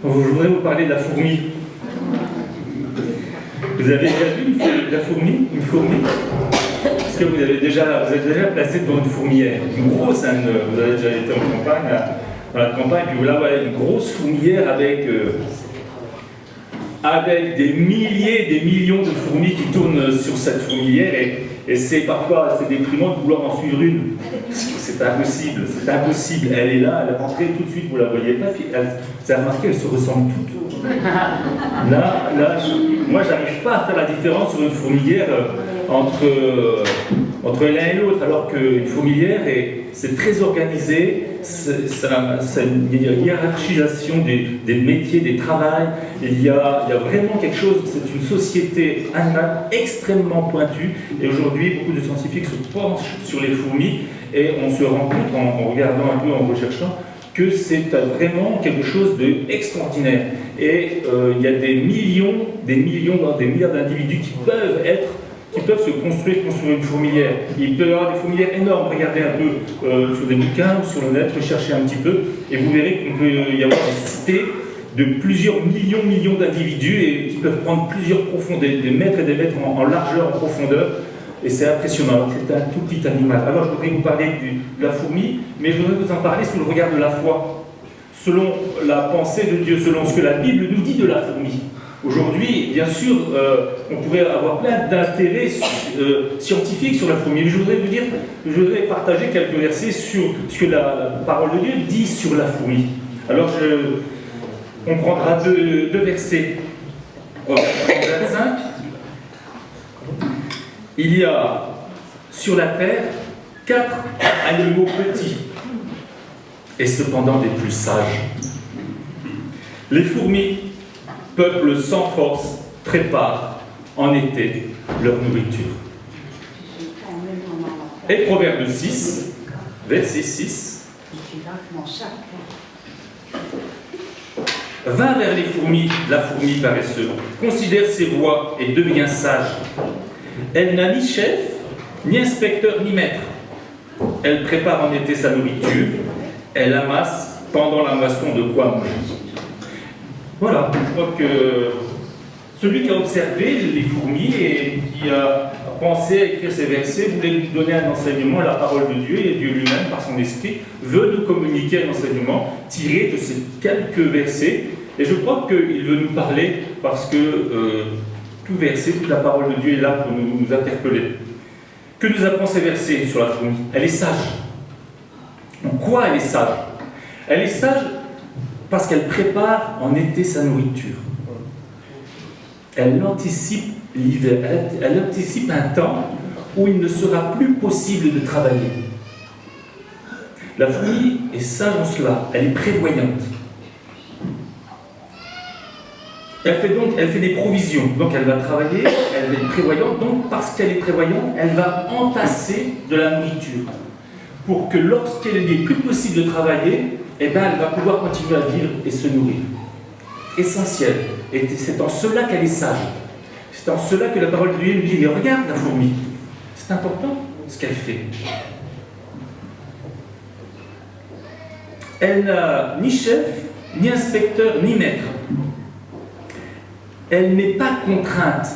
Je voudrais vous parler de la fourmi. Vous avez déjà vu la fourmi? Une fourmi? Est-ce que vous êtes déjà placé devant une fourmilière? Une grosse, hein, vous avez déjà été en campagne, dans la campagne, puis voilà, ouais, une grosse fourmilière avec des milliers, des millions de fourmis qui tournent sur cette fourmilière, et c'est parfois déprimant de vouloir en suivre une. C'est impossible, c'est impossible. Elle est là, elle est rentrée tout de suite, vous la voyez pas, puis vous avez remarqué, elles se ressemblent toutes. Là, moi, j'arrive pas à faire la différence sur une fourmilière entre l'un et l'autre, alors qu'une fourmilière, c'est très organisé, c'est une hiérarchisation des métiers, des travails, il y a vraiment quelque chose, c'est une société animale extrêmement pointue, et aujourd'hui, beaucoup de scientifiques se penchent sur les fourmis, et on se rend compte, en regardant un peu, en recherchant, que c'est vraiment quelque chose d'extraordinaire. Et il y a des milliards d'individus qui peuvent se construire une fourmilière. Il peut y avoir des fourmilières énormes. Regardez un peu sur des bouquins ou sur le net, recherchez un petit peu, et vous verrez qu'il peut y avoir des cités de plusieurs millions d'individus et qui peuvent prendre plusieurs profondeurs, des mètres et des mètres en largeur, en profondeur. Et c'est impressionnant. Alors c'est un tout petit animal. Alors je voudrais vous parler de la fourmi, mais je voudrais vous en parler sous le regard de la foi, selon la pensée de Dieu, selon ce que la Bible nous dit de la fourmi. Aujourd'hui, bien sûr, on pourrait avoir plein d'intérêts scientifiques sur la fourmi, mais je voudrais partager quelques versets sur ce que la parole de Dieu dit sur la fourmi. Alors on prendra deux versets. Proverbe 25. Il y a sur la terre 4 animaux petits, et cependant des plus sages. Les fourmis, peuple sans force, préparent en été leur nourriture. Et Proverbe 6, verset 6. Va vers les fourmis, la fourmi paresseuse, considère ses voies et deviens sage. Elle n'a ni chef, ni inspecteur, ni maître. Elle prépare en été sa nourriture. Elle amasse pendant la moisson de quoi manger. Voilà, je crois que celui qui a observé les fourmis et qui a pensé à écrire ces versets voulait nous donner un enseignement, la parole de Dieu, et Dieu lui-même, par son esprit, veut nous communiquer un enseignement tiré de ces quelques versets. Et je crois qu'il veut nous parler parce que tout verset, toute la parole de Dieu est là pour nous interpeller. Que nous apprend ces versets sur la fourmi? Elle est sage. En quoi elle est sage? Elle est sage parce qu'elle prépare en été sa nourriture. Elle anticipe l'hiver. Elle anticipe un temps où il ne sera plus possible de travailler. La fourmi est sage en cela. Elle est prévoyante. Elle fait des provisions, donc elle va travailler, elle est prévoyante, donc parce qu'elle est prévoyante, elle va entasser de la nourriture, pour que lorsqu'il n'est plus possible de travailler, eh ben, elle va pouvoir continuer à vivre et se nourrir. Essentiel, et c'est en cela qu'elle est sage, c'est en cela que la parole de Dieu nous dit, mais regarde la fourmi, c'est important ce qu'elle fait. Elle n'a ni chef, ni inspecteur, ni maître. Elle n'est pas contrainte.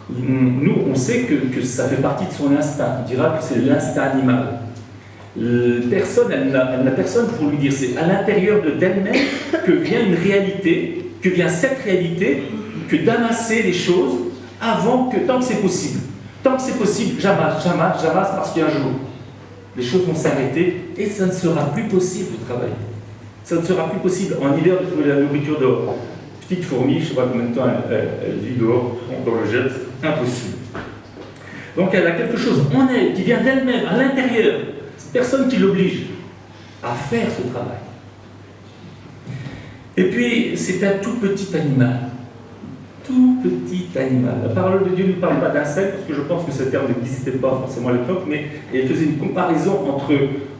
Nous, on sait que ça fait partie de son instinct. On dira que c'est l'instinct animal. Elle n'a personne pour lui dire. C'est à l'intérieur d'elle-même que vient une réalité, que vient cette réalité, que d'amasser les choses tant que c'est possible. Tant que c'est possible, j'amasse parce qu'il y a un jour. Les choses vont s'arrêter et ça ne sera plus possible de travailler. Ça ne sera plus possible en hiver de trouver la nourriture dehors. Petite fourmi, je ne sais pas combien de temps elle vit dehors, dans le jet, impossible. Donc elle a quelque chose en elle qui vient d'elle-même, à l'intérieur. C'est personne qui l'oblige à faire ce travail. Et puis, c'est un tout petit animal. Tout petit animal. La parole de Dieu ne parle pas d'insectes, parce que je pense que ce terme n'existait pas forcément à l'époque, mais elle faisait une comparaison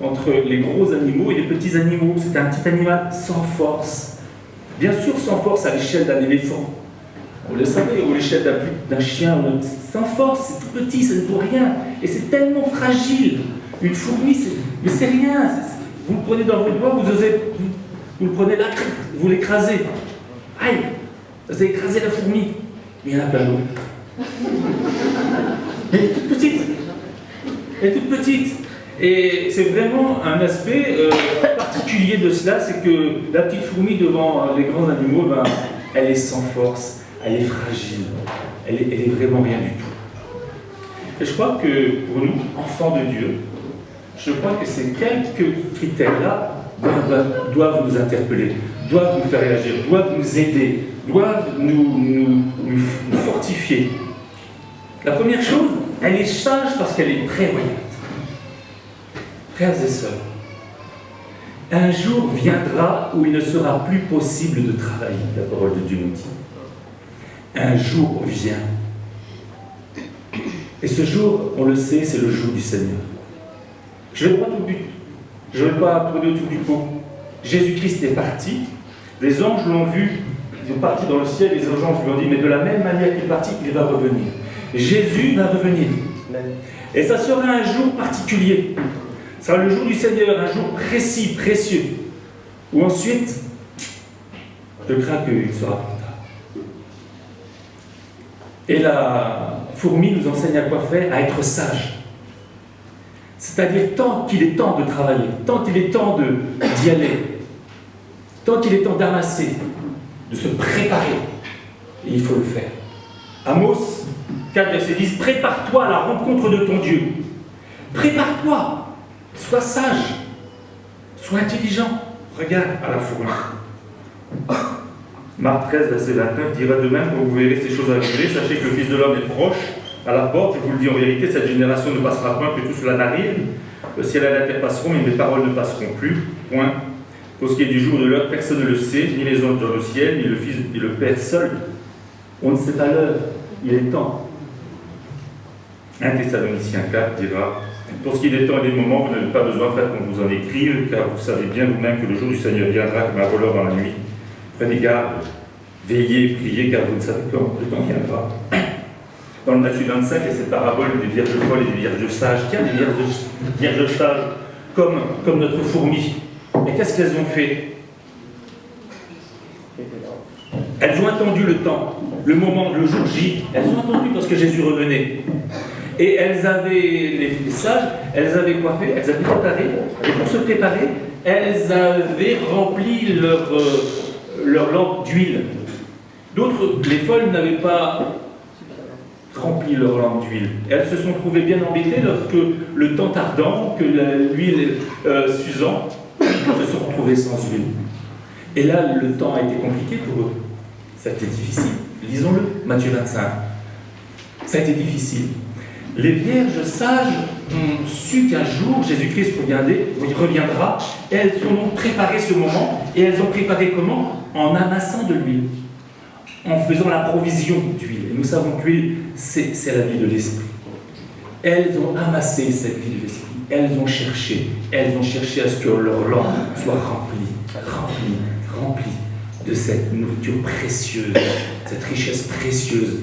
entre les gros animaux et les petits animaux. C'est un petit animal sans force. Bien sûr, sans force à l'échelle d'un éléphant. Vous le savez, ou à l'échelle d'un chien. Sans force, c'est tout petit, ça ne vaut rien. Et c'est tellement fragile. Une fourmi, mais c'est rien. Vous le prenez dans vos doigts, Vous le prenez là, vous l'écrasez. Aïe, vous avez écrasé la fourmi. Mais il y en a plein d'autres. Elle est toute petite. Elle est toute petite. Et c'est vraiment un aspect particulier de cela, c'est que la petite fourmi devant les grands animaux, ben, elle est sans force, elle est fragile, elle est vraiment rien du tout. Et je crois que pour nous, enfants de Dieu, je crois que ces quelques critères-là doivent nous interpeller, doivent nous faire réagir, doivent nous aider, doivent nous fortifier. La première chose, elle est sage parce qu'elle est prévoyante. Frères et sœurs, un jour viendra où il ne sera plus possible de travailler, la parole de Dieu nous dit. Un jour vient. Et ce jour, on le sait, c'est le jour du Seigneur. Je ne vais pas tout but. Je ne vais pas tourner autour du pot. Jésus-Christ est parti. Les anges l'ont vu. Ils sont partis dans le ciel. Les anges lui ont dit, mais de la même manière qu'il est parti, il va revenir. Jésus va revenir. Et ça sera un jour particulier. Ça sera le jour du Seigneur, un jour précis, précieux. Où ensuite, je crains qu'il sera plus tard. Et la fourmi nous enseigne à quoi faire, à être sage. C'est-à-dire, tant qu'il est temps de travailler, tant qu'il est temps d'y aller, tant qu'il est temps d'amasser, de se préparer, il faut le faire. Amos 4, verset 10, prépare-toi à la rencontre de ton Dieu. Prépare-toi. Sois sage, sois intelligent. Regarde à la fourmi. Marc 13, verset 29 dira de même, quand vous verrez ces choses arriver, sachez que le Fils de l'homme est proche, à la porte. Je vous le dis en vérité, cette génération ne passera point, que tout cela n'arrive. Le ciel et la terre passeront, mais mes paroles ne passeront plus. Point. Pour ce qui est du jour de l'heure, personne ne le sait, ni les anges dans le ciel, ni le Fils, ni le Père seul. On ne sait pas l'heure, il est temps. 1 Thessaloniciens 4 dira, pour ce qui est des temps et des moments, vous n'avez pas besoin, frère, qu'on vous en écrive, car vous savez bien vous-même que le jour du Seigneur viendra comme un voleur dans la nuit. Prenez garde, veillez, priez, car vous ne savez quand le temps viendra. Dans le Matthieu 25, il y a cette parabole des vierges folles et des vierges sages. Tiens, des vierges sages, comme notre fourmi. Et qu'est-ce qu'elles ont fait? Elles ont attendu le temps, le moment, le jour J. Elles ont attendu parce que Jésus revenait. Et elles avaient, les sages, elles avaient quoi fait? Elles avaient préparé. Et pour se préparer, elles avaient rempli leur lampe d'huile. D'autres, les folles, n'avaient pas rempli leur lampe d'huile. Elles se sont trouvées bien embêtées lorsque le temps tardant, que l'huile s'usant, elles se sont retrouvées sans huile. Et là, le temps a été compliqué pour eux. Ça a été difficile. Lisons-le, Matthieu 25. Ça a été difficile. Les vierges sages ont su qu'un jour, Jésus-Christ reviendra, et elles ont donc préparé ce moment, et elles ont préparé comment? En amassant de l'huile, en faisant la provision d'huile. Et nous savons que l'huile, c'est la vie de l'esprit. Elles ont amassé cette vie de l'esprit, elles ont cherché à ce que leur lampe soit remplie de cette nourriture précieuse, cette richesse précieuse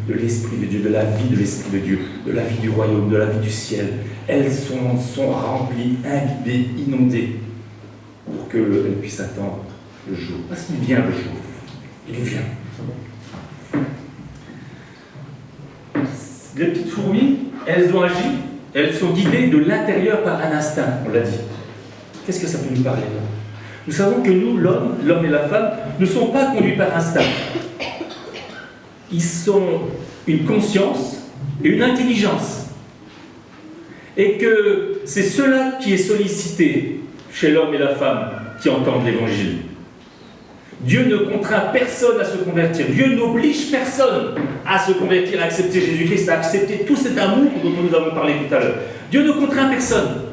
de l'Esprit de Dieu, de la vie de l'Esprit de Dieu, de la vie du royaume, de la vie du ciel. Elles sont remplies, imbibées, inondées, pour qu'elles puissent attendre le jour. Parce qu'il vient le jour. Il vient. Les petites fourmis, elles ont agi, elles sont guidées de l'intérieur par un instinct, on l'a dit. Qu'est-ce que ça peut nous parler là? Nous savons que nous, l'homme et la femme, ne sont pas conduits par instinct. Ils ont une conscience et une intelligence. Et que c'est cela qui est sollicité chez l'homme et la femme qui entendent l'Évangile. Dieu ne contraint personne à se convertir. Dieu n'oblige personne à se convertir, à accepter Jésus-Christ, à accepter tout cet amour dont nous avons parlé tout à l'heure. Dieu ne contraint personne.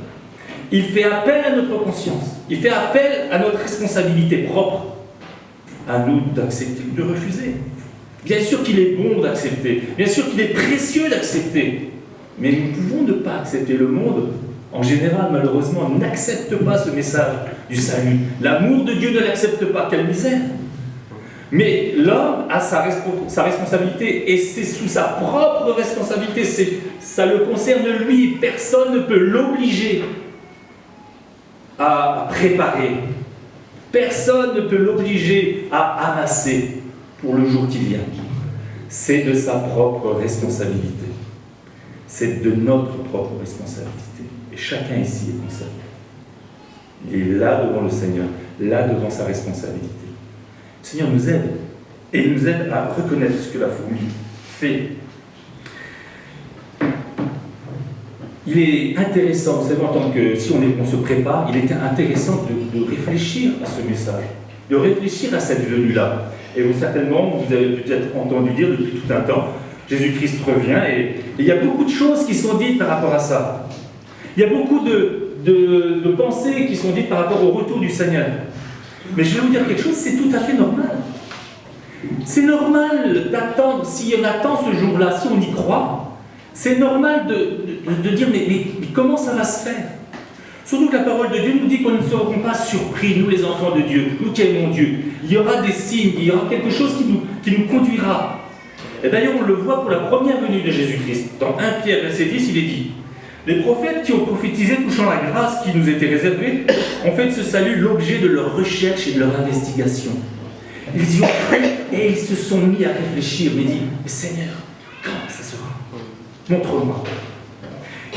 Il fait appel à notre conscience. Il fait appel à notre responsabilité propre. À nous d'accepter ou de refuser. Bien sûr qu'il est bon d'accepter. Bien sûr qu'il est précieux d'accepter. Mais nous pouvons ne pas accepter. Le monde, en général, malheureusement, n'accepte pas ce message du salut. L'amour de Dieu ne l'accepte pas. Quelle misère! Mais l'homme a sa responsabilité et c'est sous sa propre responsabilité. Ça le concerne lui. Personne ne peut l'obliger à préparer Personne ne peut l'obliger à amasser pour le jour qui vient. C'est de sa propre responsabilité. C'est de notre propre responsabilité. Et chacun ici est concerné. Il est là devant le Seigneur, là devant sa responsabilité. Le Seigneur nous aide. Et il nous aide à reconnaître ce que la fourmi fait. Il est intéressant, vous savez, en tant que, si on se prépare, il est intéressant de réfléchir à ce message, de réfléchir à cette venue-là. Et vous, certainement, vous avez peut-être entendu dire depuis tout un temps, Jésus-Christ revient, et il y a beaucoup de choses qui sont dites par rapport à ça. Il y a beaucoup de pensées qui sont dites par rapport au retour du Seigneur. Mais je vais vous dire quelque chose, c'est tout à fait normal. C'est normal d'attendre, si on attend ce jour-là, si on y croit, c'est normal de dire mais comment ça va se faire? Surtout que la parole de Dieu nous dit qu'on ne serons pas surpris, nous les enfants de Dieu, nous qui aimons Dieu. Il y aura des signes, il y aura quelque chose qui nous conduira. Et d'ailleurs, on le voit pour la première venue de Jésus-Christ. Dans 1 Pierre, verset 10, il est dit « Les prophètes qui ont prophétisé touchant la grâce qui nous était réservée ont fait de ce salut l'objet de leur recherche et de leur investigation. Ils y ont cru et ils se sont mis à réfléchir, mais dit « Seigneur, quand ça sera? Montre-moi. »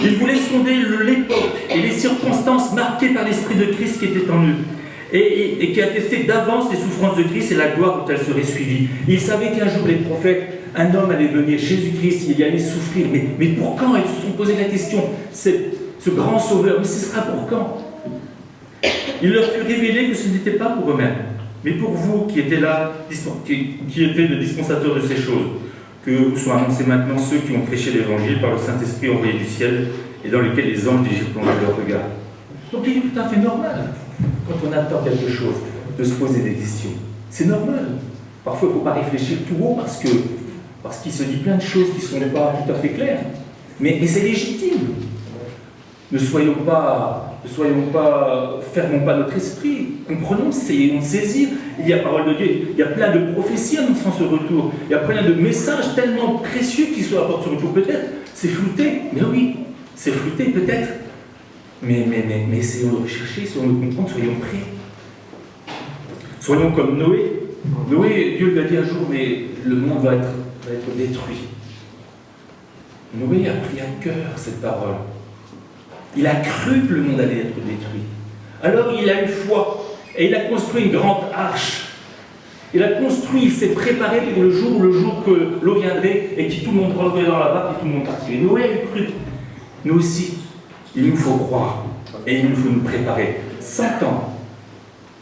Ils voulaient sonder l'époque et les circonstances marquées par l'Esprit de Christ qui était en eux et qui attestait d'avance les souffrances de Christ et la gloire dont elles seraient suivies. Ils savaient qu'un jour, les prophètes, un homme allait venir, Jésus-Christ, il allait souffrir. Mais pour quand? Ils se sont posé la question, ce grand sauveur, mais ce sera pour quand? Il leur fut révélé que ce n'était pas pour eux-mêmes, mais pour vous qui étiez là, qui étaient le dispensateur de ces choses, que vous soient annoncés maintenant ceux qui ont prêché l'Évangile par le Saint-Esprit envoyé du ciel et dans lequel les anges d'Égypte plongent leur regard. Donc il est tout à fait normal, quand on attend quelque chose, de se poser des questions. C'est normal. Parfois, il ne faut pas réfléchir tout haut parce qu'il se dit plein de choses qui ne sont pas tout à fait claires. Mais c'est légitime. Ne soyons pas, fermons pas notre esprit. Comprenons, essayons de saisir. Il y a la parole de Dieu, il y a plein de prophéties annonçant ce retour. Il y a plein de messages tellement précieux qui sont apportés ce retour. Peut-être, c'est flouté, mais oui, c'est flouté peut-être. Mais essayons de rechercher, essayons de comprendre, soyons prêts. Soyons comme Noé. Noé, Dieu lui a dit un jour, mais le monde va être détruit. Noé a pris à cœur cette parole. Il a cru que le monde allait être détruit. Alors il a eu foi et il a construit une grande arche. Il s'est préparé pour le jour que l'eau viendrait et que tout le monde rentrerait dans la barque et tout le monde partirait. Noé a eu cru. Nous aussi, il nous faut croire et il nous faut nous préparer. 100 ans,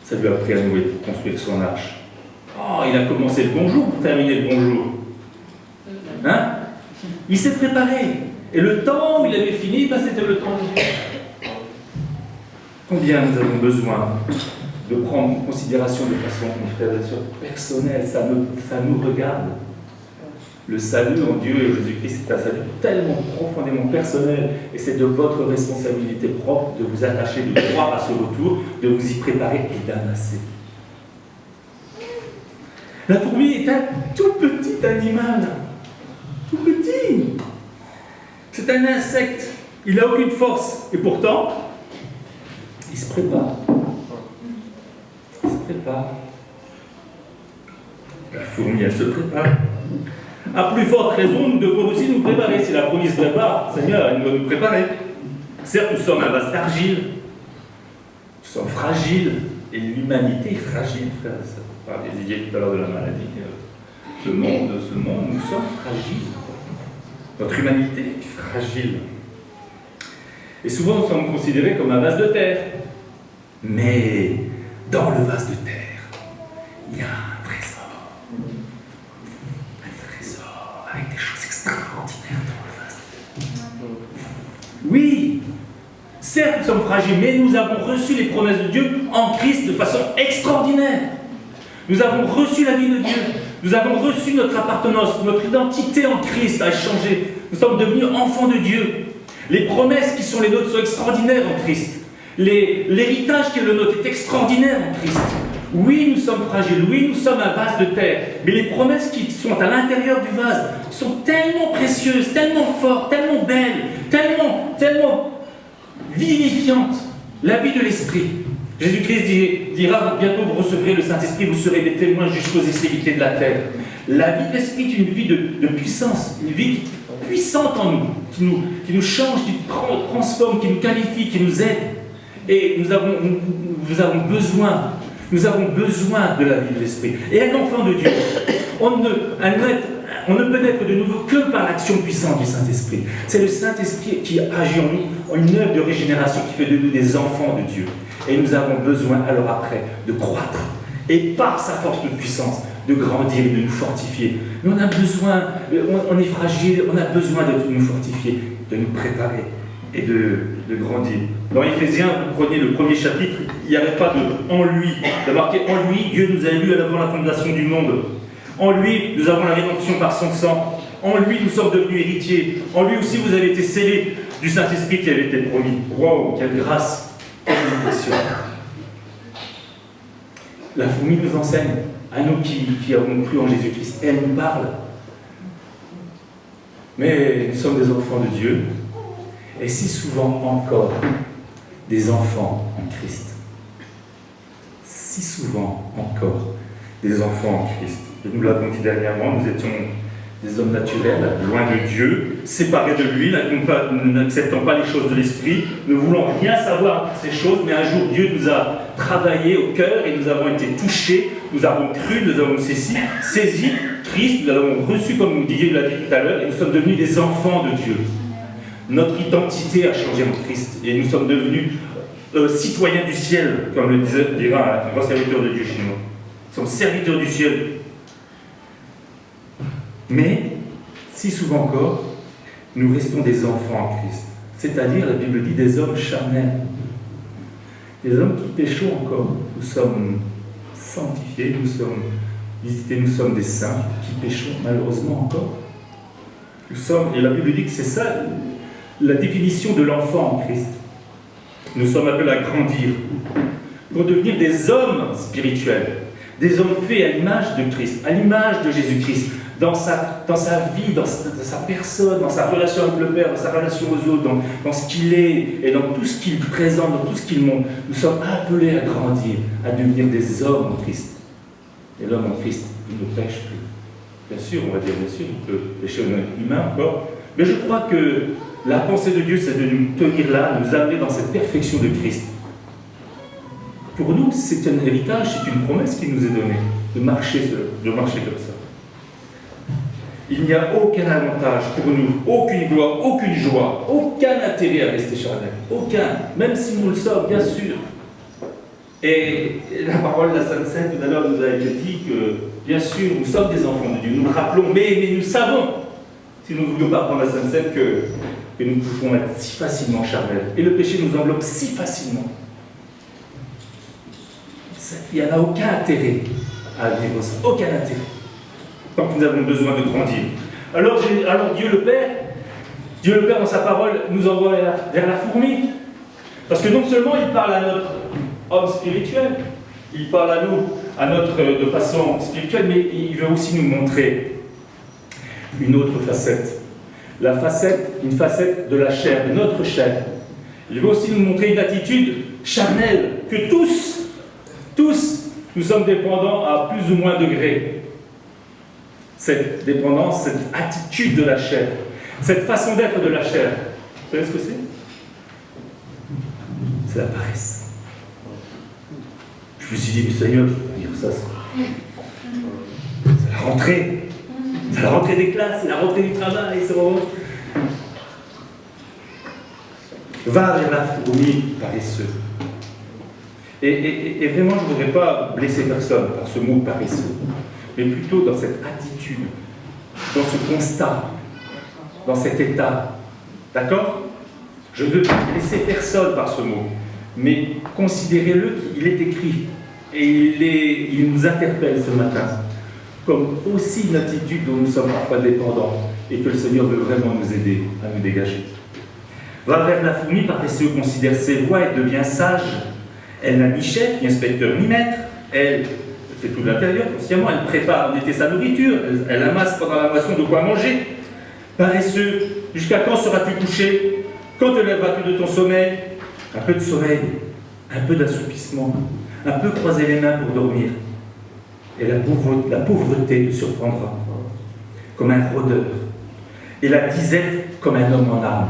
ça lui a pris à Noé pour construire son arche. Oh, il a commencé le bonjour pour terminer le bonjour. Hein? Il s'est préparé. Et le temps où il avait fini, c'était le temps de Dieu. Combien nous avons besoin de prendre en considération de façon, mes frères et sœurs, personnelle, ça nous regarde. Le salut en Dieu et Jésus-Christ, c'est un salut tellement profondément personnel et c'est de votre responsabilité propre de vous attacher, de croire à ce retour, de vous y préparer et d'amasser. La fourmi est un tout petit animal. Tout petit. C'est un insecte. Il n'a aucune force. Et pourtant, il se prépare. Il se prépare. La fourmi, elle se prépare. À plus forte raison, nous devons aussi nous préparer. Si la fourmi se prépare, Seigneur, elle doit nous préparer. Certes, nous sommes un vase d'argile. Nous sommes fragiles. Et l'humanité est fragile, frère. Vous disiez tout à l'heure de la maladie. Ce monde, nous sommes fragiles. Notre humanité est fragile. Et souvent, nous sommes considérés comme un vase de terre. Mais dans le vase de terre, il y a un trésor. Un trésor avec des choses extraordinaires dans le vase de terre. Oui, certes, nous sommes fragiles, mais nous avons reçu les promesses de Dieu en Christ de façon extraordinaire. Nous avons reçu la vie de Dieu. Nous avons reçu notre appartenance, notre identité en Christ a changé. Nous sommes devenus enfants de Dieu. Les promesses qui sont les nôtres sont extraordinaires en Christ. L'héritage qui est le nôtre est extraordinaire en Christ. Oui, nous sommes fragiles. Oui, nous sommes un vase de terre. Mais les promesses qui sont à l'intérieur du vase sont tellement précieuses, tellement fortes, tellement belles, tellement vivifiantes. La vie de l'esprit. Jésus-Christ dira bientôt vous recevrez le Saint-Esprit, vous serez des témoins jusqu'aux extrémités de la terre. La vie de l'Esprit est une vie de puissance, une vie puissante en nous, qui nous change, qui nous transforme, qui nous qualifie, qui nous aide. Et nous avons besoin de la vie de l'Esprit. Et un enfant de Dieu, on ne peut naître de nouveau que par l'action puissante du Saint-Esprit. C'est le Saint-Esprit qui agit en nous, une œuvre de régénération qui fait de nous des enfants de Dieu. Et nous avons besoin alors après de croître. Et par sa force de puissance, de grandir et de nous fortifier. Mais on a besoin, on est fragile, on a besoin de nous fortifier, de nous préparer et de grandir. Dans Éphésiens, vous prenez le premier chapitre, il n'y avait pas de « en lui ». Il y a marqué « en lui, Dieu nous a élus avant la fondation du monde ». En lui, nous avons la rédemption par son sang. En lui, nous sommes devenus héritiers. En lui aussi, vous avez été scellés du Saint-Esprit qui avait été promis. Waouh, quelle grâce, quelle bénédiction. La fourmi nous enseigne, à nous qui avons cru en Jésus-Christ. Elle nous parle. Mais nous sommes des enfants de Dieu. Et si souvent encore, des enfants en Christ. Si souvent encore, des enfants en Christ. Et nous l'avons dit dernièrement, nous étions des hommes naturels, loin de Dieu, séparés de lui, n'acceptant pas les choses de l'esprit, ne voulant rien savoir de ces choses, mais un jour Dieu nous a travaillé au cœur et nous avons été touchés, nous avons cru, nous avons saisi Christ, nous l'avons reçu comme Didier l'a dit tout à l'heure, et nous sommes devenus des enfants de Dieu. Notre identité a changé en Christ et nous sommes devenus citoyens du ciel, comme le dira un grand serviteur de Dieu chez nous. Nous sommes serviteurs du ciel. Mais, si souvent encore, nous restons des enfants en Christ. C'est-à-dire, la Bible dit, des hommes charnels. Des hommes qui péchent encore. Nous sommes sanctifiés, nous sommes visités, nous sommes des saints qui péchons malheureusement encore. Nous sommes, et la Bible dit que c'est ça, la définition de l'enfant en Christ. Nous sommes appelés à grandir pour devenir des hommes spirituels, des hommes faits à l'image de Christ, à l'image de Jésus-Christ, dans sa vie, dans sa personne, dans sa relation avec le Père, dans sa relation aux autres, dans ce qu'il est et dans tout ce qu'il présente, dans tout ce qu'il montre. Nous sommes appelés à grandir, à devenir des hommes en Christ. Et l'homme en Christ, il ne pêche plus. Bien sûr, on va dire, bien sûr, il peut pécher au nom humain encore, mais je crois que la pensée de Dieu, c'est de nous tenir là, nous amener dans cette perfection de Christ. Pour nous, c'est un héritage, c'est une promesse qui nous est donnée, de marcher comme ça. Il n'y a aucun avantage pour nous, aucune gloire, aucune joie, aucun intérêt à rester charnel. Aucun, même si nous le sommes, bien sûr. Et la parole de la Sainte Seine, tout à l'heure, nous a été dit que, bien sûr, nous sommes des enfants de Dieu, nous le rappelons, mais nous savons, si nous ne voulions pas prendre la Sainte Seine, que nous pouvons être si facilement charnels. Et le péché nous enveloppe si facilement. Il n'y en a aucun intérêt à vivre ça, aucun intérêt. Tant que nous avons besoin de grandir. Alors Dieu le Père dans sa parole nous envoie vers la fourmi. Parce que non seulement il parle à notre homme spirituel, il parle à nous, de façon spirituelle, mais il veut aussi nous montrer une autre facette. Une facette de la chair, de notre chair. Il veut aussi nous montrer une attitude charnelle, que tous, nous sommes dépendants à plus ou moins degré. Cette dépendance, cette attitude de la chair, cette façon d'être de la chair. Vous savez ce que c'est? C'est la paresse. Je me suis dit, mais Seigneur, je peux dire ça. C'est la rentrée. C'est la rentrée des classes, c'est la rentrée du travail, c'est vraiment... Va vers la fourmi paresseux. Et vraiment, je ne voudrais pas blesser personne par ce mot paresseux, mais plutôt dans cette attitude, dans ce constat, dans cet état. D'accord? Je ne veux pas blesser personne par ce mot, mais considérez-le qu'il est écrit, et il nous interpelle ce matin, comme aussi une attitude dont nous sommes parfois dépendants, et que le Seigneur veut vraiment nous aider à nous dégager. Va vers la fourmi paresseux, considère ses voies et devient sage. Elle n'a ni chef, ni inspecteur, ni maître. Elle fait tout de l'intérieur, consciemment, elle prépare en été sa nourriture, elle amasse pendant la moisson de quoi manger. Paresseux, jusqu'à quand seras-tu couché? Quand te lèveras-tu de ton sommeil? Un peu de sommeil, un peu d'assoupissement, un peu croiser les mains pour dormir. Et la pauvreté te surprendra, comme un rôdeur, et la disette comme un homme en âme.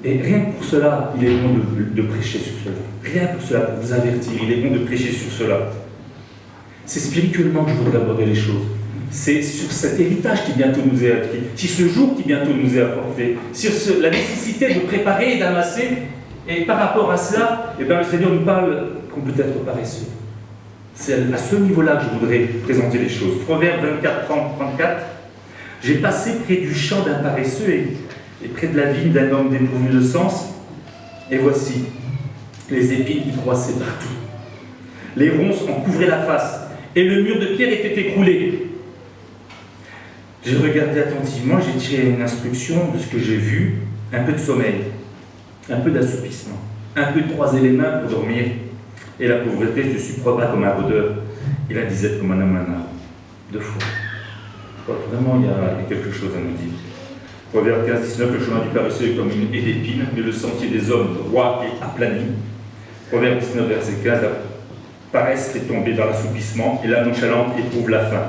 Et rien que pour cela, il est bon de prêcher sur cela. Rien pour cela, pour vous avertir, il est bon de prêcher sur cela. C'est spirituellement que je voudrais aborder les choses. C'est sur cet héritage qui bientôt nous est acquis, sur ce jour qui bientôt nous est apporté, sur la nécessité de préparer et d'amasser. Et par rapport à cela, eh bien, le Seigneur nous parle qu'on peut être paresseux. C'est à ce niveau-là que je voudrais présenter les choses. Proverbe 24, 30, 34. J'ai passé près du champ d'un paresseux et près de la vigne d'un homme dépourvu de sens. Et voici, les épines y croissaient partout. Les ronces en couvraient la face et le mur de pierre était écroulé. J'ai regardé attentivement, j'ai tiré une instruction de ce que j'ai vu, un peu de sommeil, un peu d'assoupissement, un peu de croiser les mains pour dormir, et la pauvreté se supprima comme un rôdeur, et la disette comme un homme en âme. 2 fois. Vraiment, il y a quelque chose à nous dire. Proverbe 15, 19, le chemin du paresseux est comme une haie d'épines, mais le sentier des hommes droit et aplani. Proverbe 19, verset 15, la paresse fait tomber dans l'assoupissement, et la nonchalante éprouve la faim.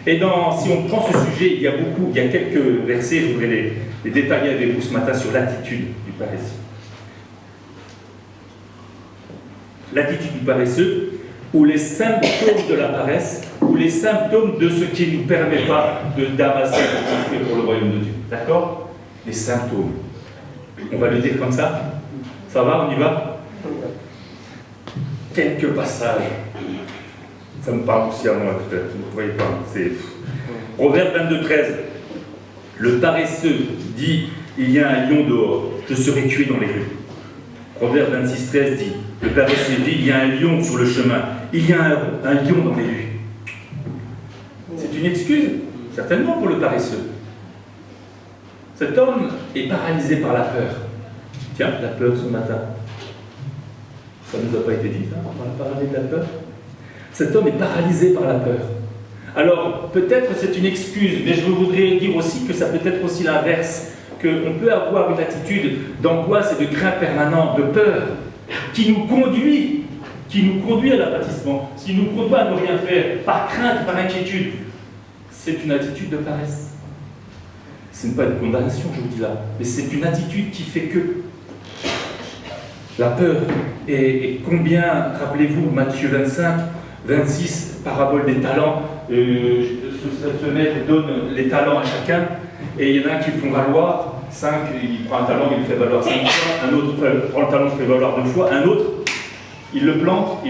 Et si on prend ce sujet, il y a quelques versets, je voudrais les détailler avec vous ce matin sur l'attitude du paresseux. L'attitude du paresseux, ou les symptômes de la paresse, ou les symptômes de ce qui ne nous permet pas d'amasser pour le royaume de Dieu. D'accord? Les symptômes. On va le dire comme ça? Ça va, on y va? Quelques passages. Ça me parle aussi à moi, peut-être. Vous ne voyez pas. C'est Proverbe 22, 13. Le paresseux dit, il y a un lion dehors, je serai tué dans les rues. Proverbe 26, 13 dit, le paresseux dit, il y a un lion sur le chemin, il y a un lion dans les rues. C'est une excuse, certainement pour le paresseux. Cet homme est paralysé par la peur. Tiens, la peur ce matin. Ça ne nous a pas été dit, ça, on va parler de la peur. Cet homme est paralysé par la peur. Alors, peut-être c'est une excuse, mais je voudrais dire aussi que ça peut être aussi l'inverse, qu'on peut avoir une attitude d'angoisse et de crainte permanente, de peur, qui nous conduit à l'apatissement, qui nous conduit à ne rien faire, par crainte, par inquiétude. C'est une attitude de paresse. Ce n'est pas une condamnation, je vous dis là, mais c'est une attitude qui fait que la peur, et combien, rappelez-vous, Matthieu 25, 26, parabole des talents, ce maître donne les talents à chacun, et il y en a un qui le font valoir, 5, il prend un talent, il le fait valoir 5 fois, un autre prend le talent, il le fait valoir 2 fois, un autre, il le plante,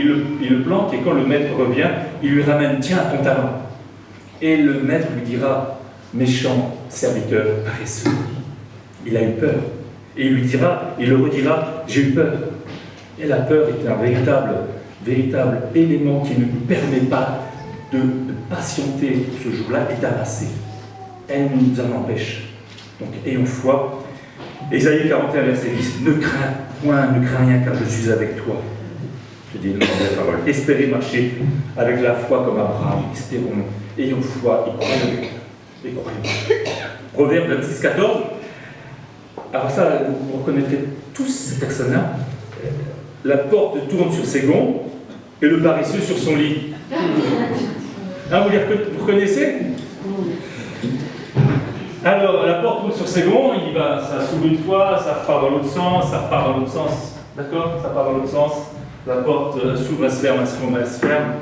et quand le maître revient, il lui ramène, tiens, ton talent. Et le maître lui dira, méchant serviteur paresseux. Il a eu peur. Et il lui dira, il le redira, j'ai eu peur. Et la peur est un véritable élément qui ne nous permet pas de patienter ce jour-là et d'avancer. Elle nous en empêche. Donc ayons foi. Ésaïe 41, verset 10, ne crains point, ne crains rien, car je suis avec toi. Je dis la parole. Espérez marcher avec la foi comme Abraham. Espérons, ayons foi et croyons. Proverbe 26, 14. Alors ça, vous reconnaîtrez tous ces personnes-là. La porte tourne sur ses gonds et le paresseux sur son lit. Hein, vous reconnaissez? Alors, la porte tourne sur ses gonds, ça s'ouvre une fois, ça repart dans l'autre sens, ça repart dans l'autre sens. D'accord? Ça part dans l'autre sens. La porte s'ouvre, elle se ferme, elle s'ouvre, elle se ferme.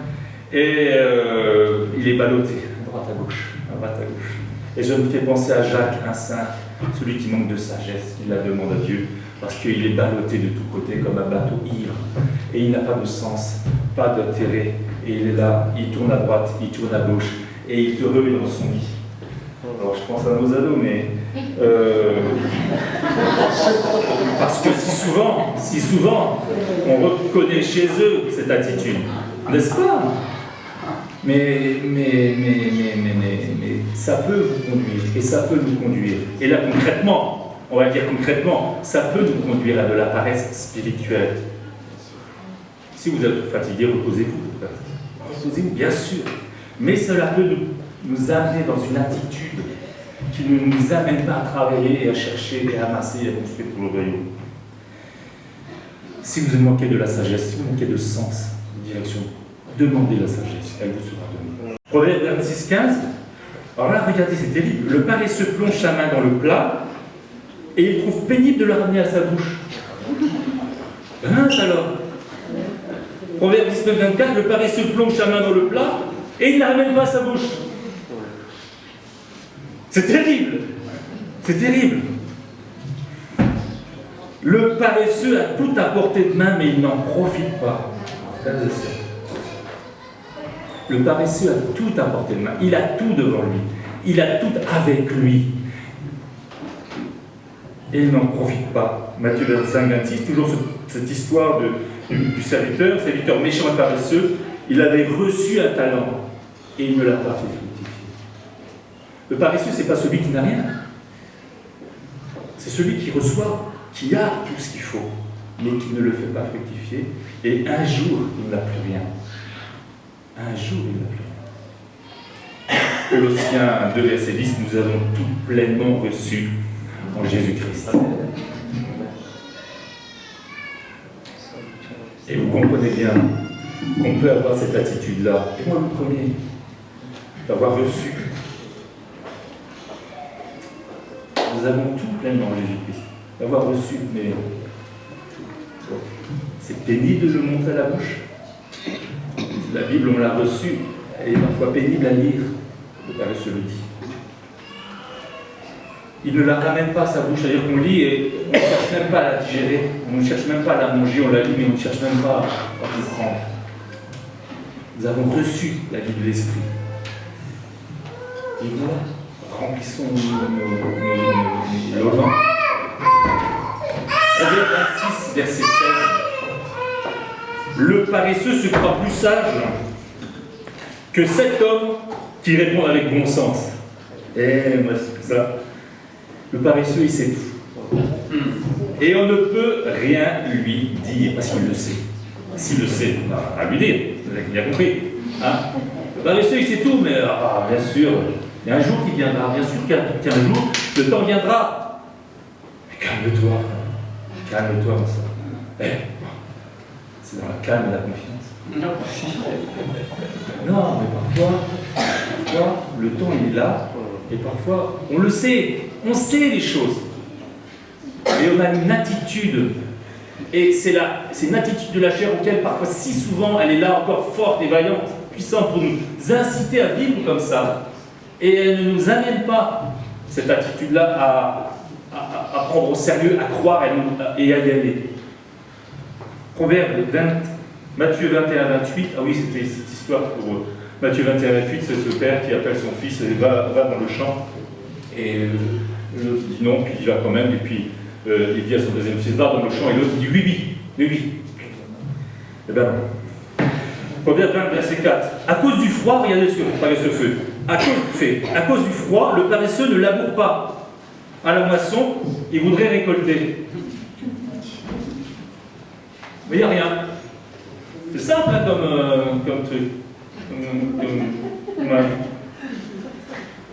Et il est ballotté, à droite à gauche. Et je me fais penser à Jacques, un saint, celui qui manque de sagesse, qui la demande à Dieu, parce qu'il est ballotté de tous côtés comme un bateau ivre. Et il n'a pas de sens, pas d'intérêt. Et il est là, il tourne à droite, il tourne à gauche, et il se remet dans son lit. Alors je pense à nos ados, mais... parce que si souvent, on reconnaît chez eux cette attitude, n'est-ce pas? Mais ça peut vous conduire, et ça peut nous conduire. Et là, concrètement, on va dire concrètement, ça peut nous conduire à de la paresse spirituelle. Si vous êtes fatigué, reposez-vous. Reposez-vous, bien sûr. Mais cela peut nous amener dans une attitude qui ne nous amène pas à travailler et à chercher et à amasser et à construire pour le royaume. Si vous manquez de la sagesse, si vous manquez de sens, de direction, demandez la sagesse, elle vous sera donnée. Proverbe 26, 15. Alors là, regardez, c'est terrible. Le paresseux plonge sa main dans le plat et il trouve pénible de le ramener à sa bouche. Mince alors. Proverbe 19, 24. Le paresseux plonge sa main dans le plat et il ne la ramène pas à sa bouche. C'est terrible. C'est terrible. Le paresseux a tout à portée de main, mais il n'en profite pas. Le paresseux a tout à portée de main. Il a tout devant lui. Il a tout avec lui. Et il n'en profite pas. Matthieu 25, 26, toujours cette histoire du serviteur méchant et paresseux. Il avait reçu un talent et il ne l'a pas fait fructifier. Le paresseux, ce n'est pas celui qui n'a rien. C'est celui qui reçoit, qui a tout ce qu'il faut, mais qui ne le fait pas fructifier. Et un jour, il n'a plus rien. Un jour, il n'a plus rien. Colossiens 2, verset 10, nous avons tout pleinement reçu en Jésus-Christ. Et vous comprenez bien qu'on peut avoir cette attitude-là. Et moi, le premier, d'avoir reçu. Nous avons tout pleinement en Jésus-Christ. D'avoir reçu, mais c'est pénible de le montrer à la bouche. La Bible, on l'a reçue, elle est parfois pénible à lire, le paresseux le dit. Il ne la ramène pas à sa bouche, c'est-à-dire qu'on lit et on ne cherche même pas à la digérer, on ne cherche même pas à la manger, on la lit, mais on ne cherche même pas à comprendre. Nous avons reçu la vie de l'Esprit. Et voilà, remplissons nos logements. Proverbe 26, verset 16. Le paresseux se croit plus sage que cet homme qui répond avec bon sens. Eh, moi, c'est ça. Le paresseux, il sait tout. Et on ne peut rien lui dire, parce qu'il le sait. S'il le sait, à lui dire, vous avez bien compris. Hein? Le paresseux, il sait tout, mais bien sûr, il y a un jour qui viendra, bien sûr qu'un jour, le temps viendra. Mais calme-toi, calme-toi, ça. C'est dans la calme et la confiance. Non, mais parfois, le temps il est là, et parfois, on le sait, on sait les choses. Et on a une attitude, et c'est une attitude de la chair auquel parfois, si souvent, elle est là encore forte et vaillante, puissante pour nous inciter à vivre comme ça. Et elle ne nous amène pas, cette attitude-là, à prendre au sérieux, à croire et à y aller. Proverbe 20, Matthieu 21, 28, ah oui, c'était cette histoire pour Matthieu 21, 28, c'est ce père qui appelle son fils et va dans le champ. Et l'autre dit non, puis il va quand même, et puis il dit à son deuxième fils, va dans le champ, et l'autre dit oui. Eh bien, Proverbe 20, verset 4. À cause du froid, regardez ce que le paresseux fait. À cause du froid, le paresseux ne laboure pas. À la moisson, il voudrait récolter. Mais il n'y a rien. C'est simple hein, comme truc. Ouais.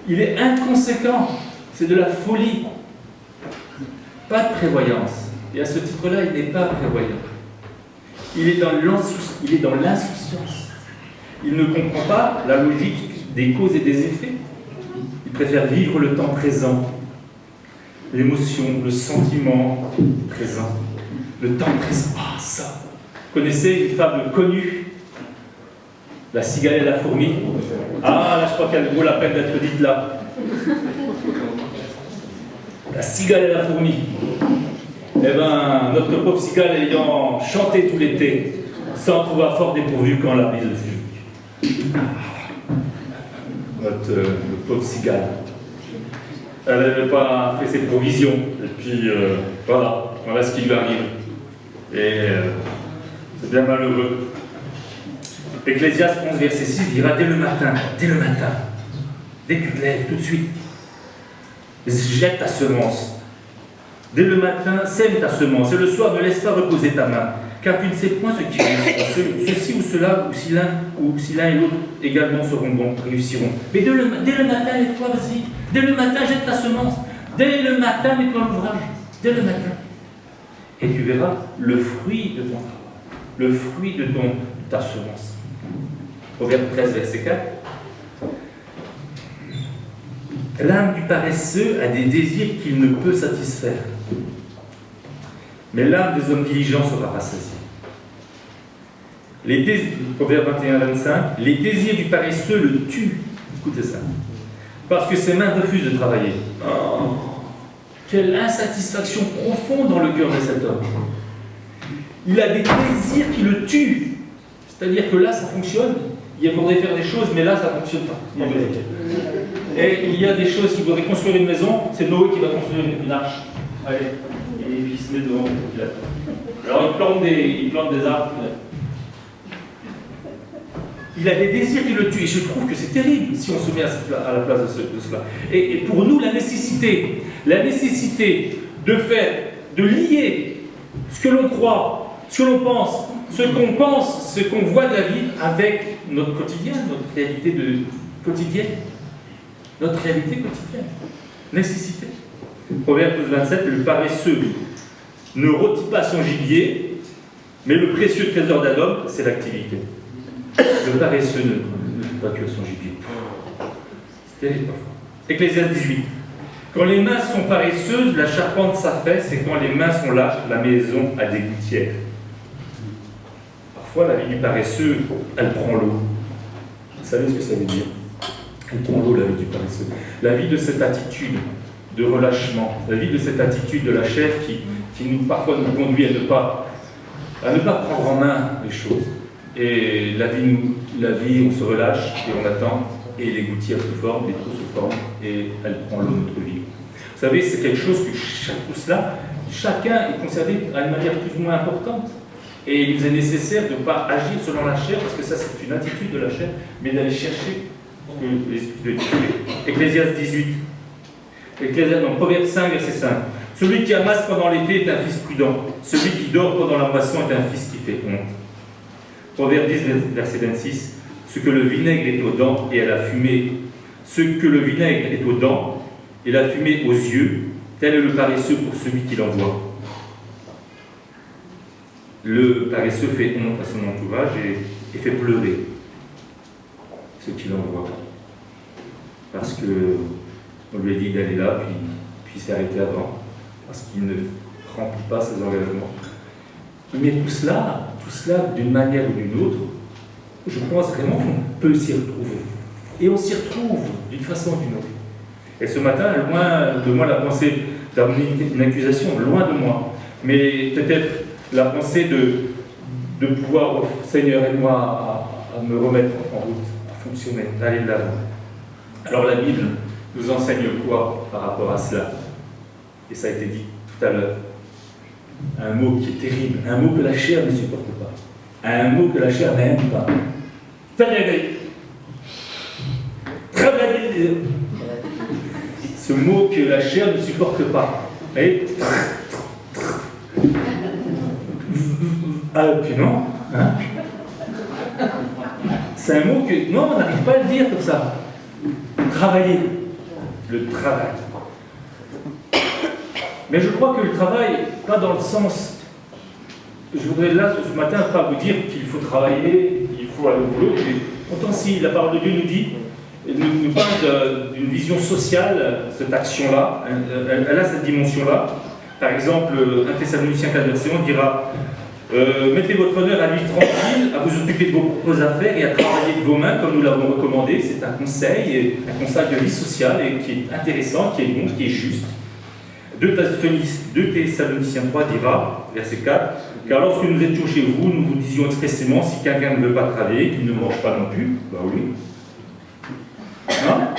Il est inconséquent. C'est de la folie. Pas de prévoyance. Et à ce titre-là, il n'est pas prévoyant. Il est dans l'insouciance. Il ne comprend pas la logique des causes et des effets. Il préfère vivre le temps présent. L'émotion, le sentiment présent. Le temps présent. Ah, ça. Vous connaissez une fable connue? La cigale et la fourmi. Ah, là, je crois qu'elle vaut la peine d'être dite là. La cigale et la fourmi. Eh bien, notre pauvre cigale ayant chanté tout l'été, s'en trouva fort dépourvu quand la brise fut. Notre pauvre cigale. Elle n'avait pas fait ses provisions. Et puis, voilà ce qui lui arrive. Et c'est bien malheureux. Ecclésiaste 11, verset 6 dira dès le matin, dès que tu te lèves, tout de suite, jette ta semence. Dès le matin, sème ta semence, et le soir, ne laisse pas reposer ta main, car tu ne sais point ce qui arrive. Ceci ou cela, ou si l'un et l'autre également seront bons, réussiront. Mais dès le matin, nettoie, vas-y. Dès le matin, jette ta semence. Dès le matin, nettoie l'ouvrage. Dès le matin. et tu verras le fruit de ton travail, le fruit de ta semence. Proverbe 13, verset 4. L'âme du paresseux a des désirs qu'il ne peut satisfaire, mais l'âme des hommes diligents sera rassasiée. Proverbe 21, 25. Les désirs du paresseux le tuent. Écoutez ça. Parce que ses mains refusent de travailler. Oh, quelle insatisfaction profonde dans le cœur de cet homme. Il a des désirs qui le tuent. C'est-à-dire que là, ça fonctionne. Il faudrait faire des choses, mais là, ça ne fonctionne pas. Et il y a des choses qui voudraient construire une maison, c'est Noé qui va construire une arche. Allez, et il se met devant. Alors il plante des arbres. Il a des désirs qui le tuent. Et je trouve que c'est terrible si on se met à la place de cela. Et pour nous, la nécessité de lier ce que l'on croit, ce que l'on pense, ce qu'on voit de la vie avec notre quotidien, notre réalité quotidienne. Notre réalité quotidienne. Nécessité. Proverbe 12, 27, le paresseux ne rôtit pas son gibier, mais le précieux trésor d'un homme, c'est l'activité. Le paresseux ne fait pas que son gibier. C'est terrible parfois. Ecclésiaste 18. Quand les mains sont paresseuses, la charpente s'affaisse, et quand les mains sont lâches, la maison a des gouttières. Parfois, la vie du paresseux, elle prend l'eau. Vous savez ce que ça veut dire? Elle prend l'eau, la vie du paresseux. La vie de cette attitude de relâchement, la vie de cette attitude de la chair qui parfois nous conduit à ne pas prendre en main les choses. Et la vie, on se relâche et on attend, et les gouttières se forment, les trous se forment, et elle prend l'eau de notre vie. Vous savez, c'est quelque chose que tout cela, chacun est concerné à une manière plus ou moins importante. Et il nous est nécessaire de ne pas agir selon la chair, parce que ça c'est une attitude de la chair, mais d'aller chercher l'Esprit de Dieu. Ecclésiaste 18. Proverbe 5, verset 5. Celui qui amasse pendant l'été est un fils prudent. Celui qui dort pendant la moisson est un fils qui fait honte. Proverbe 10, verset 26. Ce que le vinaigre est aux dents et à la fumée, ce que le vinaigre est aux dents et la fumée aux yeux, tel est le paresseux pour celui qui l'envoie. Le paresseux fait honte à son entourage et fait pleurer ceux qui l'envoient. Parce qu'on lui a dit d'aller là, puis il s'est arrêté avant, parce qu'il ne remplit pas ses engagements. Mais tout cela d'une manière ou d'une autre, je pense vraiment qu'on peut s'y retrouver. Et on s'y retrouve d'une façon ou d'une autre. Et ce matin, loin de moi la pensée d'amener une accusation, loin de moi, mais peut-être la pensée de pouvoir, Seigneur, aide-moi à me remettre en route, à fonctionner, d'aller de l'avant. Alors la Bible nous enseigne quoi par rapport à cela? Et ça a été dit tout à l'heure. Un mot qui est terrible, un mot que la chair ne supporte pas, un mot que la chair n'aime pas. Travailler. Ce mot que la chair ne supporte pas. Et puis non, hein? C'est un mot que non, on n'arrive pas à le dire comme ça. Travailler, le travail. Mais je crois que le travail, pas dans le sens. Je voudrais là ce matin pas vous dire qu'il faut travailler, il faut aller au boulot. Pourtant, si la parole de Dieu nous parle d'une vision sociale, cette action-là, elle a cette dimension-là. Par exemple, 1 Thessaloniciens 4, verset 11 dira mettez votre honneur à vivre tranquille, à vous occuper de vos propres affaires et à travailler de vos mains, comme nous l'avons recommandé. C'est un conseil de vie sociale et qui est intéressant, qui est bon, qui est juste. 2 Thessaloniciens 3 dira, verset 4, car lorsque nous étions chez vous, nous vous disions expressément, si quelqu'un ne veut pas travailler, qu'il ne mange pas non plus. Bah oui. Hein?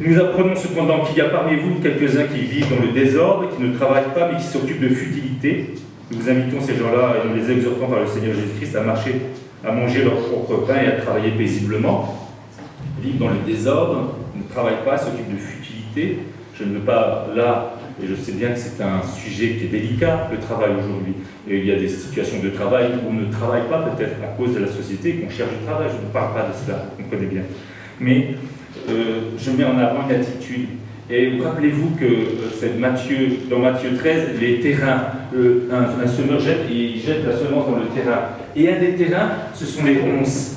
Nous apprenons cependant qu'il y a parmi vous quelques-uns qui vivent dans le désordre, qui ne travaillent pas, mais qui s'occupent de futilité. Nous vous invitons ces gens-là, et nous les exhortons par le Seigneur Jésus-Christ à manger leur propre pain et à travailler paisiblement. Ils vivent dans le désordre, ne travaillent pas, s'occupent de futilité. Je ne veux pas, là, et je sais bien que c'est un sujet qui est délicat, le travail aujourd'hui. Et il y a des situations de travail où on ne travaille pas, peut-être à cause de la société, qu'on cherche du travail. Je ne parle pas de cela, vous comprenez bien. Mais je mets en avant une attitude. Et rappelez-vous que dans Matthieu 13, les terrains, un semeur il jette la semence dans le terrain. Et un des terrains, ce sont les ronces.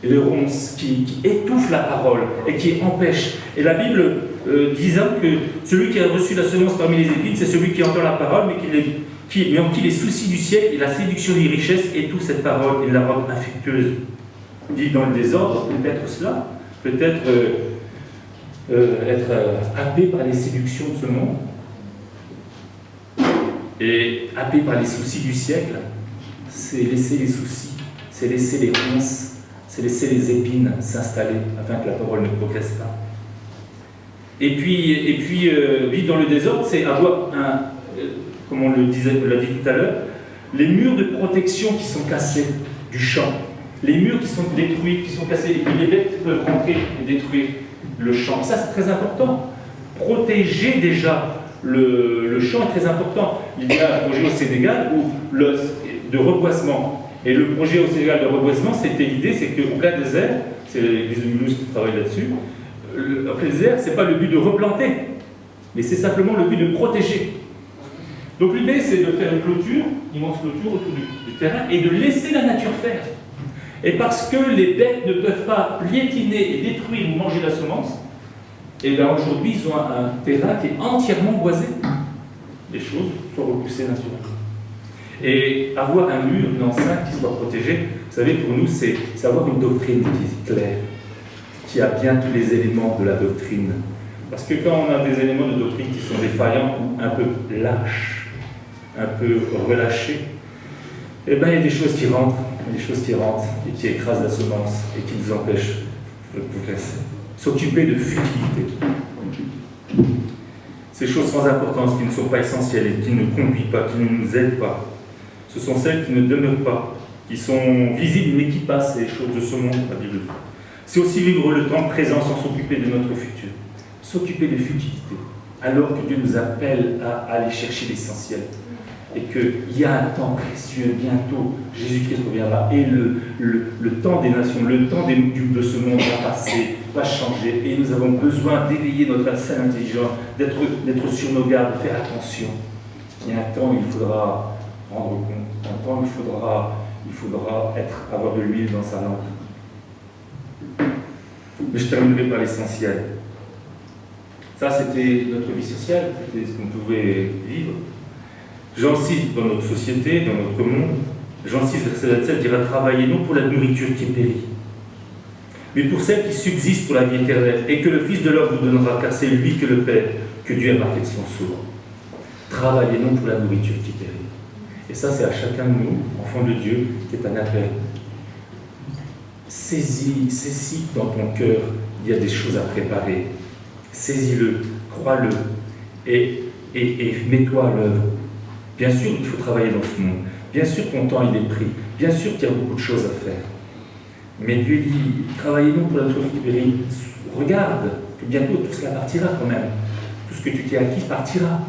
Et les ronces qui étouffent la parole et qui empêchent. Et la Bible disant que celui qui a reçu la semence parmi les épines, c'est celui qui entend la parole, mais en qui les soucis du siècle et la séduction des richesses étouffent cette parole et la rendent infectueuse. Dit dans le désordre, peut-être cela, peut-être être happé par les séductions de ce monde et happé par les soucis du siècle, c'est laisser les soucis, c'est laisser les ronces, c'est laisser les épines s'installer afin que la parole ne progresse pas. Et puis vivre dans le désordre, c'est avoir comme on l'a dit tout à l'heure, les murs de protection qui sont cassés du champ, les murs qui sont détruits, qui sont cassés, et puis les bêtes peuvent rentrer et détruire le champ. Ça, c'est très important. Protéger déjà le champ est très important. Il y a un projet au Sénégal de reboisement. Et le projet au Sénégal de reboisement, l'idée, c'est qu'au plein désert, c'est les Mulhouse qui travaillent là-dessus, au plein désert, ce n'est pas le but de replanter, mais c'est simplement le but de protéger. Donc l'idée, c'est de faire une clôture, une immense clôture autour du terrain, et de laisser la nature faire. Et parce que les bêtes ne peuvent pas piétiner et détruire ou manger la semence, et bien aujourd'hui, ils ont un terrain qui est entièrement boisé. Les choses sont repoussées naturellement. Et avoir un mur, une enceinte qui soit protégée, vous savez, pour nous, c'est avoir une doctrine qui est claire, qui a bien tous les éléments de la doctrine. Parce que quand on a des éléments de doctrine qui sont défaillants ou un peu lâches, un peu relâchés, eh bien, il y a des choses qui rentrent et qui écrasent la semence et qui nous empêchent de progresser. S'occuper de futilité. Ces choses sans importance, qui ne sont pas essentielles et qui ne conduisent pas, qui ne nous aident pas, ce sont celles qui ne demeurent pas, qui sont visibles mais qui passent, les choses de ce monde, la Bible. C'est aussi vivre le temps présent sans s'occuper de notre futur. S'occuper de futilité, alors que Dieu nous appelle à aller chercher l'essentiel. Et qu'il y a un temps précieux, bientôt, Jésus-Christ reviendra, et le temps des nations, le temps de ce monde va passer, va changer, et nous avons besoin d'éveiller notre saine intelligence, d'être sur nos gardes, de faire attention. Il y a un temps où il faudra rendre compte, un temps où il faudra avoir de l'huile dans sa lampe. Mais je terminerai par l'essentiel. Ça, c'était notre vie sociale, c'était ce qu'on pouvait vivre. Jean 6, dans notre société, dans notre monde, Jean 6, verset 27, dira « Travaillez non pour la nourriture qui périt, mais pour celle qui subsiste pour la vie éternelle, et que le Fils de l'homme vous donnera, car c'est lui que le Père, que Dieu a marqué de son sceau. Travaillez non pour la nourriture qui périt. » Et ça, c'est à chacun de nous, enfants de Dieu, qui est un appel. Saisis dans ton cœur, il y a des choses à préparer. Saisis-le, crois-le, et mets-toi à l'œuvre. Bien sûr, il faut travailler dans ce monde. Bien sûr, ton temps, il est pris. Bien sûr qu'il y a beaucoup de choses à faire. Mais Dieu dit, travaillez non pour la chose qui périt. Regarde que bientôt tout cela partira quand même. Tout ce que tu t'es acquis partira.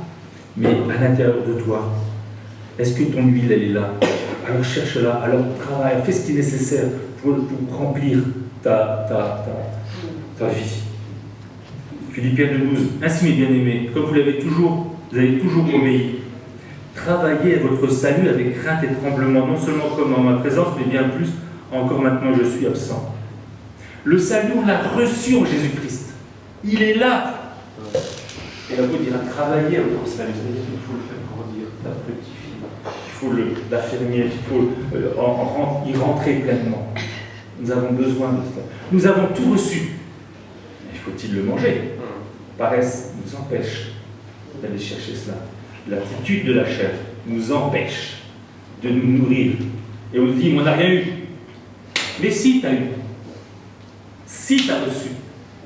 Mais à l'intérieur de toi, est-ce que ton huile, elle est là? Alors cherche-la, alors travaille, fais ce qui est nécessaire pour remplir ta vie. Philippiens 2,12. Ainsi, mes bien-aimés, comme vous avez toujours obéi, travaillez à votre salut avec crainte et tremblement, non seulement comme en ma présence, mais bien plus, encore maintenant je suis absent. Le salut, on l'a reçu en Jésus-Christ. Il est là. Et la Bible dira, travaillez à votre salut. C'est-à-dire qu'il faut le faire grandir, la petite fille. Il faut l'affermir, il faut y rentrer pleinement. Nous avons besoin de cela. Nous avons tout reçu. Mais faut-il le manger? Paresse nous empêche d'aller chercher cela. L'attitude de la chair nous empêche de nous nourrir. Et on se dit, on n'a rien eu. Mais si tu as eu, si tu as reçu,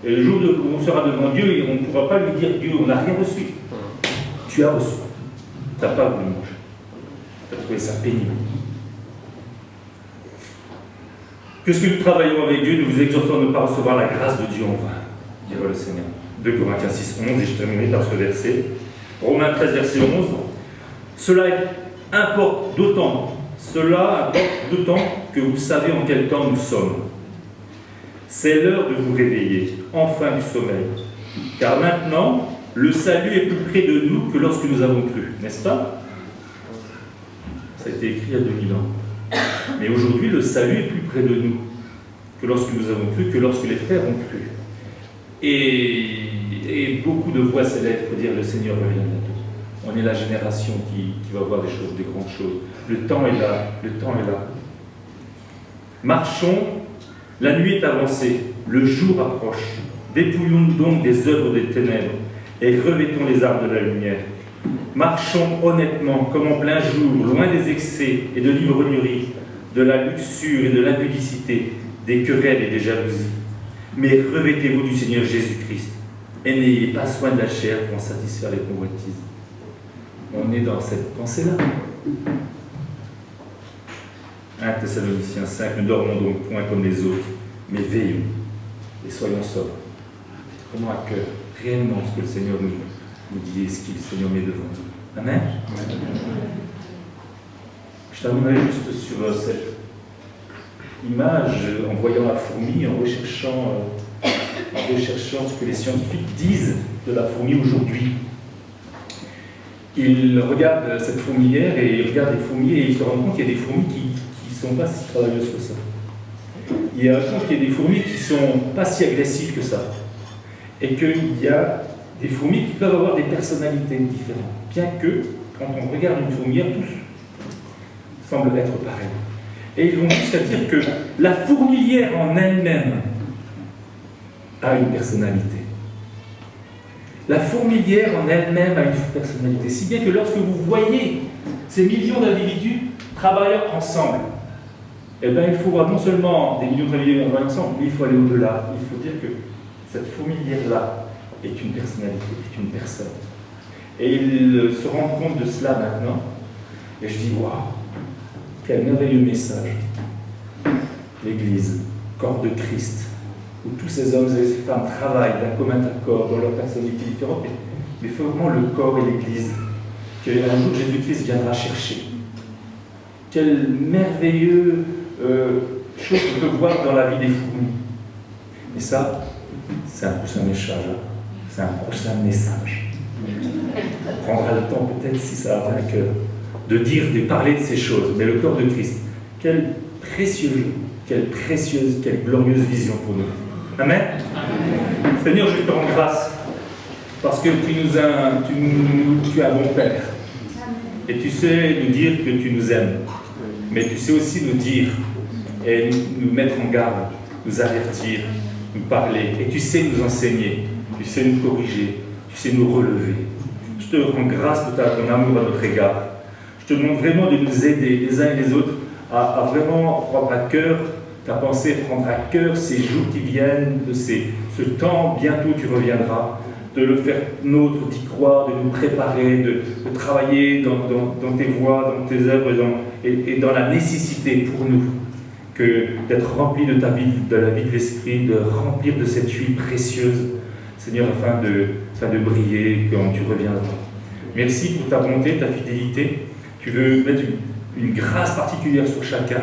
et le jour où on sera devant Dieu, on ne pourra pas lui dire, Dieu, on n'a rien reçu. Tu as reçu. Tu n'as pas voulu manger. Tu as trouvé ça pénible. Puisque nous travaillons avec Dieu, nous vous exhortons à ne pas recevoir la grâce de Dieu en vain, dira le Seigneur. 2 Corinthiens 6, 11, et je terminerai par ce verset. Romains 13, verset 11. Cela importe d'autant que vous savez en quel temps nous sommes. C'est l'heure de vous réveiller, enfin du sommeil, Car maintenant, le salut est plus près de nous que lorsque nous avons cru, n'est-ce pas? Ça a été écrit il y a 2000 ans. Mais aujourd'hui, le salut est plus près de nous que lorsque nous avons cru, que lorsque les frères ont cru. Et beaucoup de voix s'élèvent pour dire le Seigneur revient bientôt. On est la génération qui va voir des choses, des grandes choses. Le temps est là, le temps est là. Marchons, la nuit est avancée, le jour approche. Dépouillons donc des œuvres des ténèbres et revêtons les armes de la lumière. Marchons honnêtement, comme en plein jour, loin des excès et de l'ivrognerie, de la luxure et de l'impudicité, des querelles et des jalousies. Mais revêtez-vous du Seigneur Jésus-Christ et n'ayez pas soin de la chair pour en satisfaire les convoitises. On est dans cette pensée-là. 1 Thessaloniciens 5, ne dormons donc point comme les autres, mais veillons et soyons sobres. Prenons à cœur réellement ce que le Seigneur nous dit et ce que le Seigneur met devant nous. Amen. Je terminerai juste sur cette image en voyant la fourmi, en recherchant ce que les scientifiques disent de la fourmi aujourd'hui. Ils regardent cette fourmilière et ils regardent les fourmis et ils se rendent compte qu'il y a des fourmis qui ne sont pas si travailleuses que ça. Il y a des fourmis qui ne sont pas si agressives que ça. Et qu'il y a des fourmis qui peuvent avoir des personnalités différentes. Bien que, quand on regarde une fourmilière, tous semblent être pareils. Et ils vont jusqu'à dire que la fourmilière en elle-même a une personnalité. La fourmilière en elle-même a une personnalité. Si bien que lorsque vous voyez ces millions d'individus travaillant ensemble, eh bien, il faut non seulement des millions d'individus travaillant ensemble, mais il faut aller au-delà. Il faut dire que cette fourmilière-là est une personnalité, est une personne. Et ils se rendent compte de cela maintenant. Et je dis, waouh, quel merveilleux message. L'Église, corps de Christ, où tous ces hommes et ces femmes travaillent d'un commun accord dans leur personnalité différente, mais vraiment le corps et l'Église, qu'un jour Jésus-Christ viendra chercher. Quelle merveilleuse chose qu'on peut voir dans la vie des fourmis. Et ça, c'est un prochain message. C'est un prochain message. On prendra le temps peut-être, si ça a à cœur, de parler de ces choses. Mais le corps de Christ, quelle précieuse, quelle glorieuse vision pour nous. Amen. Seigneur, je te rends grâce parce que tu es un bon Père. Et tu sais nous dire que tu nous aimes. Mais tu sais aussi nous dire et nous mettre en garde, nous avertir, nous parler. Et tu sais nous enseigner, tu sais nous corriger, tu sais nous relever. Je te rends grâce pour ton amour à notre égard. Je te demande vraiment de nous aider les uns et les autres à vraiment prendre à cœur ta pensée, prendre à cœur ces jours qui viennent, de ce temps, bientôt tu reviendras, de le faire nôtre, d'y croire, de nous préparer, de travailler dans tes voies, dans tes œuvres et dans la nécessité pour nous d'être remplis de ta vie, de la vie de l'Esprit, de remplir de cette huile précieuse, Seigneur, afin de briller quand tu reviendras. Merci pour ta bonté, ta fidélité. Tu veux mettre une grâce particulière sur chacun,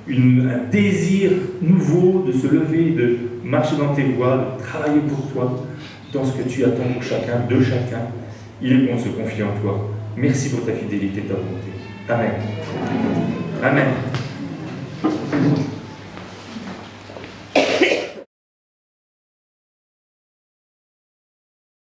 un désir nouveau de se lever, de marcher dans tes voies, de travailler pour toi, dans ce que tu attends pour chacun, de chacun. Il est bon de se confier en toi. Merci pour ta fidélité, ta bonté. Amen. Amen.